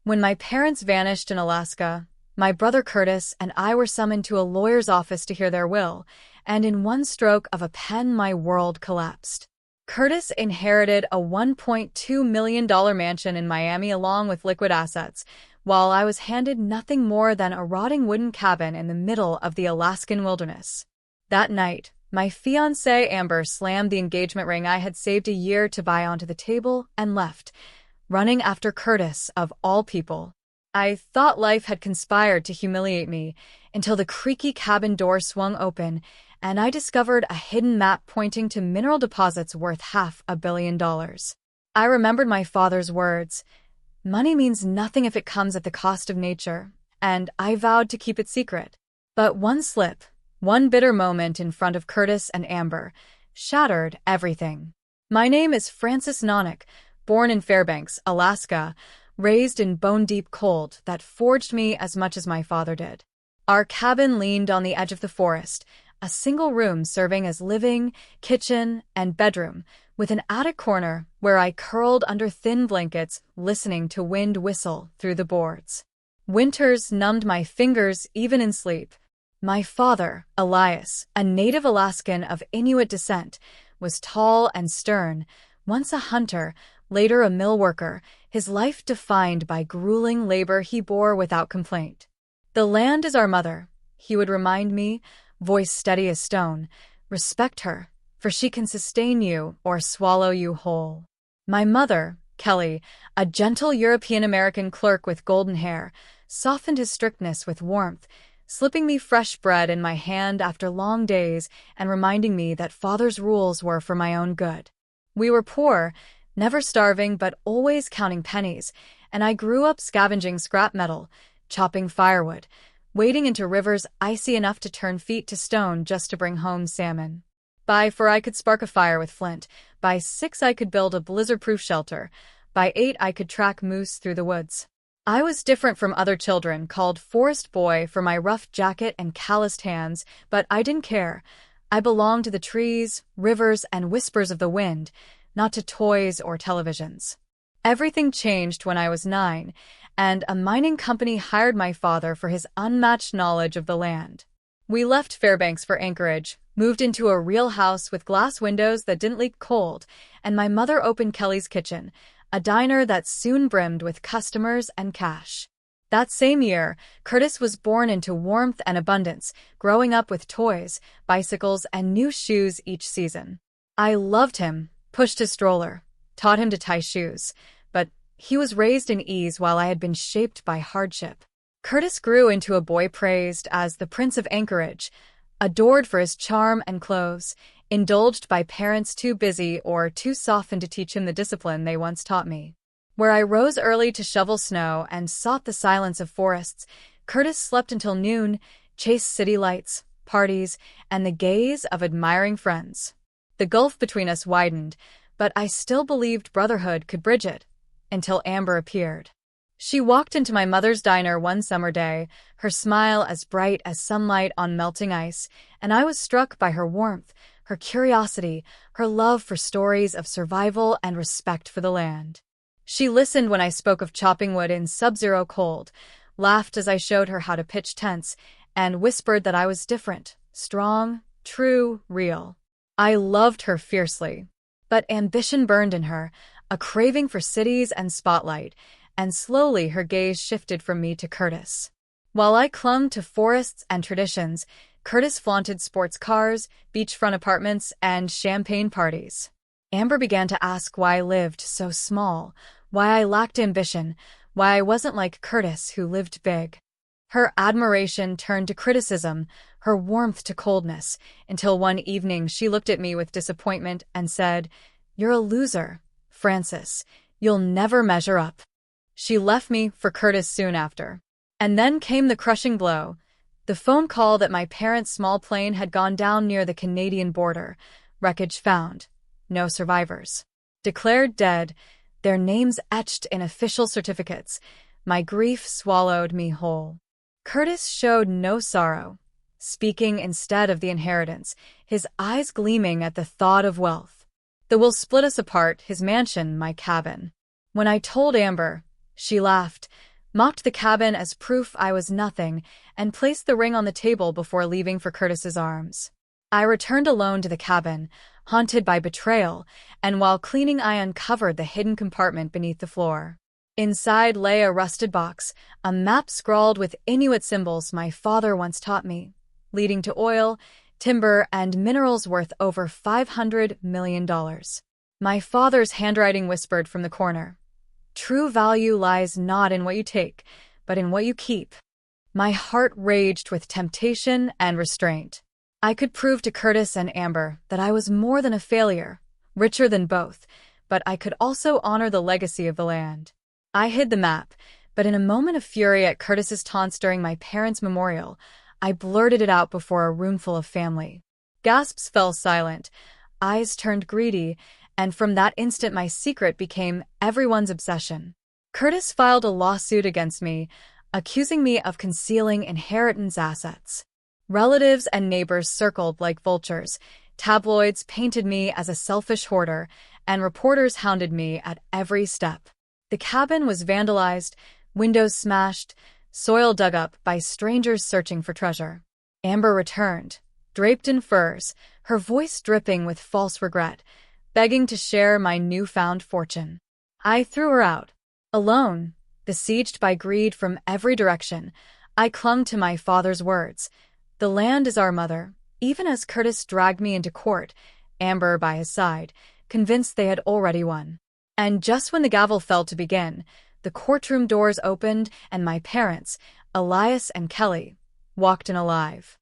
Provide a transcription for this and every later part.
When my parents vanished in Alaska, my brother Curtis and I were summoned to a lawyer's office to hear their will, and in one stroke of a pen my world collapsed. Curtis inherited a $1.2 million mansion in Miami along with liquid assets, while I was handed nothing more than a rotting wooden cabin in the middle of the Alaskan wilderness. That night, my fiancée Amber slammed the engagement ring I had saved a year to buy onto the table and left, running after Curtis of all people. I thought life had conspired to humiliate me until the creaky cabin door swung open and I discovered a hidden map pointing to mineral deposits worth $500 million. I remembered my father's words, "Money means nothing if it comes at the cost of nature," and I vowed to keep it secret. But one slip, one bitter moment in front of Curtis and Amber, shattered everything. My name is Frances Nonick, born in Fairbanks, Alaska, raised in bone-deep cold that forged me as much as my father did. Our cabin leaned on the edge of the forest, a single room serving as living, kitchen, and bedroom, with an attic corner where I curled under thin blankets, listening to wind whistle through the boards. Winters numbed my fingers even in sleep. My father, Elias, a native Alaskan of Inuit descent, was tall and stern, once a hunter, later a mill worker, his life defined by grueling labor he bore without complaint. "The land is our mother," he would remind me, voice steady as stone. "Respect her, for she can sustain you or swallow you whole." My mother, Kelly, a gentle European-American clerk with golden hair, softened his strictness with warmth, slipping me fresh bread in my hand after long days and reminding me that father's rules were for my own good. We were poor, never starving but always counting pennies, and I grew up scavenging scrap metal, chopping firewood, wading into rivers icy enough to turn feet to stone just to bring home salmon. By 4 I could spark a fire with flint, by 6 I could build a blizzard-proof shelter, by 8 I could track moose through the woods. I was different from other children, called Forest Boy for my rough jacket and calloused hands, but I didn't care. I belonged to the trees, rivers, and whispers of the wind, not to toys or televisions. Everything changed when I was 9, and a mining company hired my father for his unmatched knowledge of the land. We left Fairbanks for Anchorage, moved into a real house with glass windows that didn't leak cold, and my mother opened Kelly's Kitchen, a diner that soon brimmed with customers and cash. That same year, Curtis was born into warmth and abundance, growing up with toys, bicycles, and new shoes each season. I loved him, pushed his stroller, taught him to tie shoes, but he was raised in ease while I had been shaped by hardship. Curtis grew into a boy praised as the Prince of Anchorage, adored for his charm and clothes, indulged by parents too busy or too softened to teach him the discipline they once taught me. Where I rose early to shovel snow and sought the silence of forests, Curtis slept until noon, chased city lights, parties, and the gaze of admiring friends. The gulf between us widened, but I still believed brotherhood could bridge it, until Amber appeared. She walked into my mother's diner one summer day, her smile as bright as sunlight on melting ice, and I was struck by her warmth, her curiosity, her love for stories of survival and respect for the land. She listened when I spoke of chopping wood in sub-zero cold, laughed as I showed her how to pitch tents, and whispered that I was different, strong, true, real. I loved her fiercely. But ambition burned in her, a craving for cities and spotlight, and slowly her gaze shifted from me to Curtis. While I clung to forests and traditions, Curtis flaunted sports cars, beachfront apartments, and champagne parties. Amber began to ask why I lived so small, why I lacked ambition, why I wasn't like Curtis who lived big. Her admiration turned to criticism, her warmth to coldness, until one evening she looked at me with disappointment and said, "You're a loser, Frances. You'll never measure up." She left me for Curtis soon after. And then came the crushing blow. The phone call that my parents' small plane had gone down near the Canadian border. Wreckage found. No survivors. Declared dead, their names etched in official certificates. My grief swallowed me whole. Curtis showed no sorrow, speaking instead of the inheritance, his eyes gleaming at the thought of wealth. The will split us apart, his mansion, my cabin. When I told Amber, she laughed, mocked the cabin as proof I was nothing, and placed the ring on the table before leaving for Curtis's arms. I returned alone to the cabin, haunted by betrayal, and while cleaning I uncovered the hidden compartment beneath the floor. Inside lay a rusted box, a map scrawled with Inuit symbols my father once taught me, leading to oil, timber, and minerals worth over $500 million. My father's handwriting whispered from the corner, "True value lies not in what you take, but in what you keep." My heart raged with temptation and restraint. I could prove to Curtis and Amber that I was more than a failure, richer than both, but I could also honor the legacy of the land. I hid the map, but in a moment of fury at Curtis's taunts during my parents' memorial, I blurted it out before a roomful of family. Gasps fell silent, eyes turned greedy, and from that instant my secret became everyone's obsession. Curtis filed a lawsuit against me, accusing me of concealing inheritance assets. Relatives and neighbors circled like vultures, tabloids painted me as a selfish hoarder, and reporters hounded me at every step. The cabin was vandalized, windows smashed, soil dug up by strangers searching for treasure. Amber returned, draped in furs, her voice dripping with false regret, begging to share my newfound fortune. I threw her out. Alone, besieged by greed from every direction, I clung to my father's words. The land is our mother, even as Curtis dragged me into court, Amber by his side, convinced they had already won. And just when the gavel fell to begin, the courtroom doors opened and my parents, Elias and Kelly, walked in alive.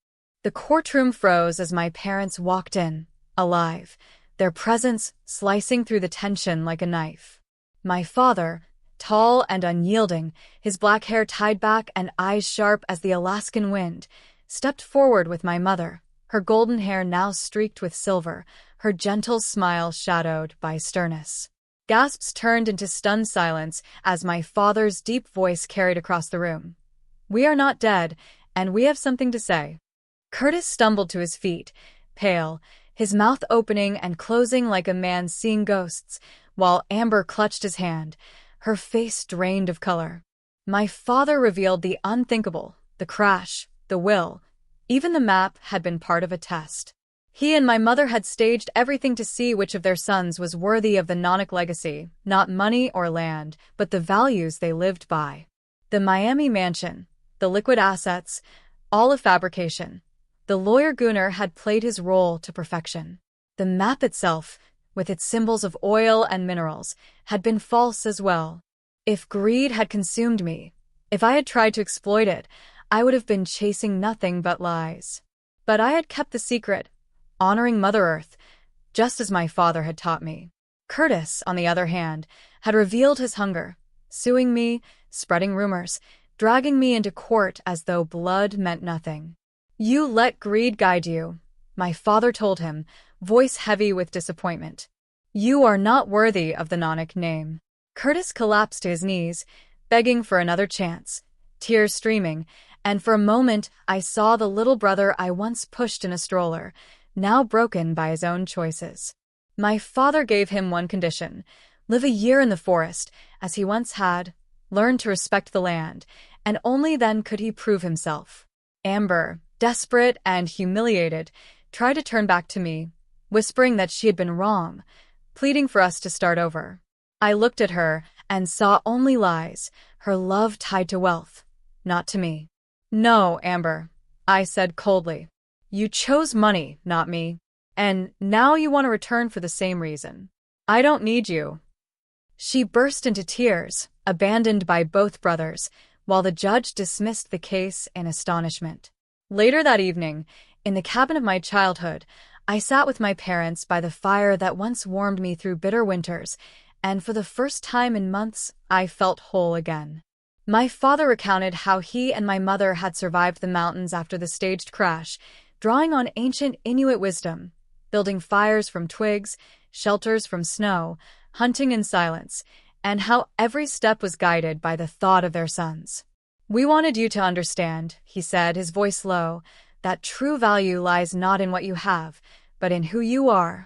The courtroom froze as my parents walked in, alive, their presence slicing through the tension like a knife. My father, tall and unyielding, his black hair tied back and eyes sharp as the Alaskan wind, stepped forward with my mother, her golden hair now streaked with silver, her gentle smile shadowed by sternness. Gasps turned into stunned silence as my father's deep voice carried across the room. "We are not dead, and we have something to say." Curtis stumbled to his feet, pale, his mouth opening and closing like a man seeing ghosts, while Amber clutched his hand, her face drained of color. My father revealed the unthinkable, the crash, the will. Even the map had been part of a test. He and my mother had staged everything to see which of their sons was worthy of the Nanak legacy, not money or land, but the values they lived by. The Miami mansion, the liquid assets, all a fabrication. The lawyer Gunnar had played his role to perfection. The map itself, with its symbols of oil and minerals, had been false as well. If greed had consumed me, if I had tried to exploit it, I would have been chasing nothing but lies. But I had kept the secret, honoring Mother Earth, just as my father had taught me. Curtis, on the other hand, had revealed his hunger, suing me, spreading rumors, dragging me into court as though blood meant nothing. "You let greed guide you," my father told him, voice heavy with disappointment. "You are not worthy of the Nanak name." Curtis collapsed to his knees, begging for another chance, tears streaming, and for a moment I saw the little brother I once pushed in a stroller, now broken by his own choices. My father gave him one condition: live a year in the forest, as he once had, learn to respect the land, and only then could he prove himself. Amber, desperate and humiliated, tried to turn back to me, whispering that she had been wrong, pleading for us to start over. I looked at her and saw only lies, her love tied to wealth, not to me. "No, Amber," I said coldly. "You chose money, not me. And now you want to return for the same reason. I don't need you." She burst into tears, abandoned by both brothers, while the judge dismissed the case in astonishment. Later that evening, in the cabin of my childhood, I sat with my parents by the fire that once warmed me through bitter winters, and for the first time in months, I felt whole again. My father recounted how he and my mother had survived the mountains after the staged crash, drawing on ancient Inuit wisdom, building fires from twigs, shelters from snow, hunting in silence, and how every step was guided by the thought of their sons. "We wanted you to understand," he said, his voice low, "that true value lies not in what you have, but in who you are."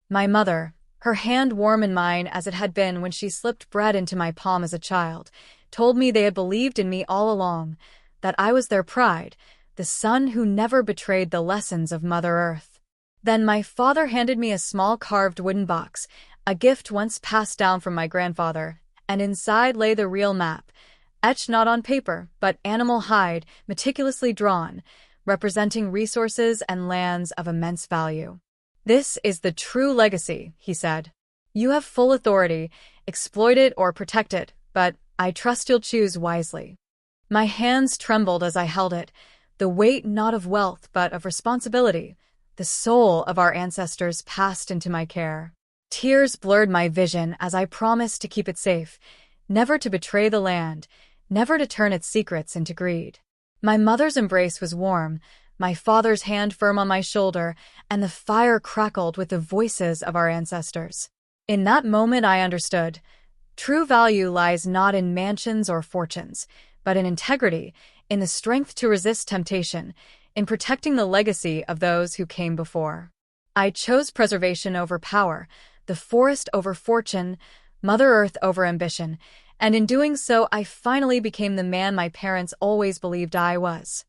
My mother, her hand warm in mine as it had been when she slipped bread into my palm as a child, told me they had believed in me all along, that I was their pride, the son who never betrayed the lessons of Mother Earth. Then my father handed me a small carved wooden box, a gift once passed down from my grandfather, and inside lay the real map, etched not on paper, but animal hide, meticulously drawn, representing resources and lands of immense value. "This is the true legacy," he said. "You have full authority, exploit it or protect it, but I trust you'll choose wisely." My hands trembled as I held it, the weight not of wealth but of responsibility. The soul of our ancestors passed into my care. Tears blurred my vision as I promised to keep it safe, never to betray the land, never to turn its secrets into greed. My mother's embrace was warm, my father's hand firm on my shoulder, and the fire crackled with the voices of our ancestors. In that moment I understood. True value lies not in mansions or fortunes, but in integrity, in the strength to resist temptation, in protecting the legacy of those who came before. I chose preservation over power, the forest over fortune, Mother Earth over ambition, and in doing so I finally became the man my parents always believed I was.